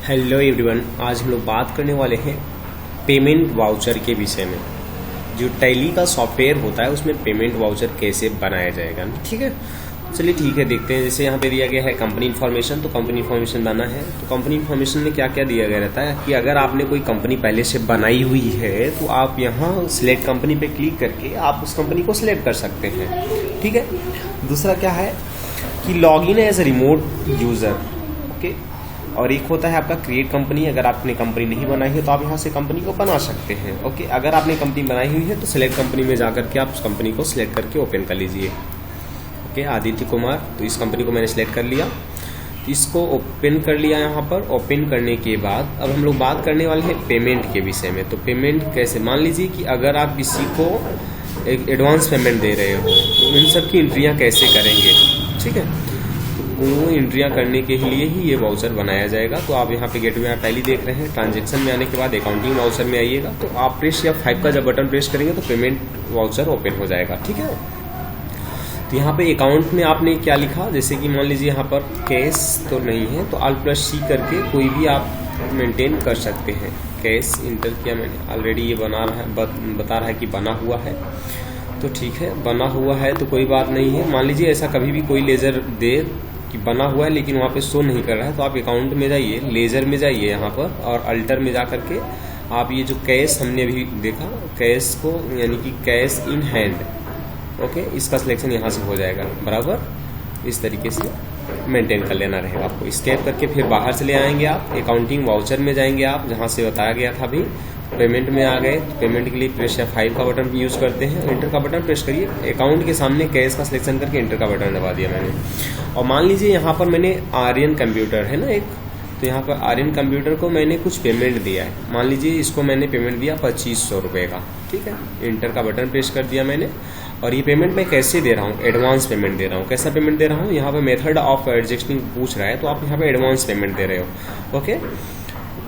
Hello everyone, आज हम लोग बात करने वाले हैं पेमेंट वाउचर के विषय में। जो टैली का सॉफ्टवेयर होता है उसमें पेमेंट वाउचर कैसे बनाया जाएगा। ठीक है, चलिए ठीक है, देखते हैं। जैसे यहाँ पे दिया गया है कंपनी इन्फॉर्मेशन, तो कंपनी इन्फॉर्मेशन बनाना है। तो कंपनी इन्फॉर्मेशन में क्या क्या दिया गया रहता है कि अगर आपने कोई कंपनी पहले से बनाई हुई है तो आप यहाँ सिलेक्ट कंपनी पे क्लिक करके आप उस कंपनी को सिलेक्ट कर सकते हैं। ठीक है, दूसरा क्या है कि log in as a remote user. Okay, और एक होता है आपका क्रिएट कंपनी। अगर आपने कंपनी नहीं बनाई है तो आप यहाँ से कंपनी को बना सकते हैं। ओके, अगर आपने कंपनी बनाई हुई है तो सिलेक्ट कंपनी में जाकर के आप उस कंपनी को सिलेक्ट करके ओपन कर लीजिए। ओके, आदित्य कुमार, तो इस कंपनी को मैंने सिलेक्ट कर लिया, तो इसको ओपन कर लिया। यहाँ पर ओपन करने के बाद अब हम लोग बात करने वाले हैं पेमेंट के विषय में। तो पेमेंट कैसे, मान लीजिए कि अगर आप किसी को एक एडवांस पेमेंट दे रहे हो तो इन सब की एंट्रियाँ कैसे करेंगे। ठीक है, वो एंट्रियाँ करने के लिए ही ये वाउचर बनाया जाएगा। तो आप यहाँ पे गेटवे आप टैली देख रहे हैं। ट्रांजैक्शन में आने के बाद अकाउंटिंग वाउचर में आइएगा, तो आप प्रेस या 5 का जब बटन प्रेस करेंगे तो पेमेंट वाउचर ओपन हो जाएगा। ठीक है, तो यहाँ पे अकाउंट में आपने क्या लिखा, जैसे कि मान लीजिए यहाँ पर कैश तो नहीं है तो Alt+C करके कोई भी आप मेंटेन कर सकते हैं। कैश इंटर किया मैंने, ऑलरेडी ये बना रहा है, बता रहा है कि बना हुआ है। तो ठीक है, बना हुआ है तो कोई बात नहीं है। मान लीजिए ऐसा कभी भी कोई लेजर दे कि बना हुआ है लेकिन वहाँ पे शो नहीं कर रहा है, तो आप अकाउंट में जाइए, लेजर में जाइए यहाँ पर, और अल्टर में जा करके आप ये जो कैश हमने अभी देखा, कैश को यानी कि कैश इन हैंड, ओके, इसका सिलेक्शन यहाँ से हो जाएगा। बराबर इस तरीके से मेंटेन कर लेना रहेगा आपको। स्कैप करके फिर बाहर से ले आएंगे आप, अकाउंटिंग वाउचर में जाएंगे आप, जहाँ से बताया गया था अभी। पेमेंट में आ गए, तो पेमेंट के लिए प्रेस या 5 का बटन यूज करते हैं, एंटर का बटन प्रेस करिए। अकाउंट के सामने कैश का सिलेक्शन करके एंटर का बटन दबा दिया मैंने। और मान लीजिए यहाँ पर मैंने आर्यन कंप्यूटर है ना एक, तो यहाँ पर आर्यन कंप्यूटर को मैंने कुछ पेमेंट दिया है। मान लीजिए इसको मैंने पेमेंट दिया 2500 रुपये का। ठीक है, एंटर का बटन प्रेस कर दिया मैंने। और ये पेमेंट मैं कैसे दे रहा हूँ, एडवांस पेमेंट दे रहा हूँ। कैसा पेमेंट दे रहा हूँ, यहाँ पे मेथड ऑफ एडजस्टिंग पूछ रहा है, तो आप यहाँ पे एडवांस पेमेंट दे रहे हो। ओके,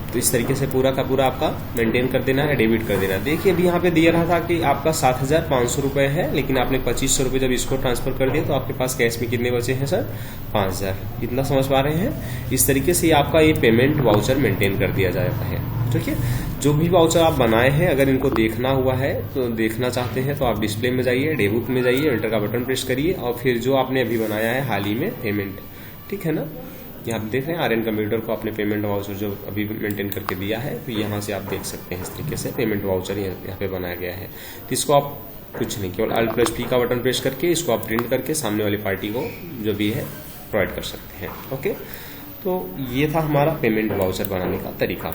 तो इस तरीके से पूरा का पूरा आपका मेंटेन कर देना है, डेबिट कर देना है। देखिए अभी यहाँ पे दिया रहा था कि आपका 7500 रुपये है, लेकिन आपने 2500 रुपये जब इसको ट्रांसफर कर दिया तो आपके पास कैश में कितने बचे हैं सर, 5000। इतना समझ पा रहे हैं। इस तरीके से आपका ये पेमेंट वाउचर मेंटेन कर दिया जाता है। ठीक है, जो भी वाउचर आप बनाए हैं, अगर इनको देखना हुआ है तो देखना चाहते हैं तो आप डिस्प्ले में जाइए, डेबिट में जाइए, एंटर का बटन प्रेस करिए, और फिर जो आपने अभी बनाया है हाल ही में पेमेंट, ठीक है ना, यहाँ आप देख रहे हैं आर्यन कंप्यूटर को आपने पेमेंट वाउचर जो अभी मेंटेन करके दिया है, तो यहाँ से आप देख सकते हैं इस तरीके से पेमेंट वाउचर यहाँ पे बनाया गया है। तो इसको आप कुछ नहीं, केवल Alt+P का बटन प्रेस करके इसको आप प्रिंट करके सामने वाली पार्टी को जो भी है प्रोवाइड कर सकते हैं। ओके, तो ये था हमारा पेमेंट वाउचर बनाने का तरीका।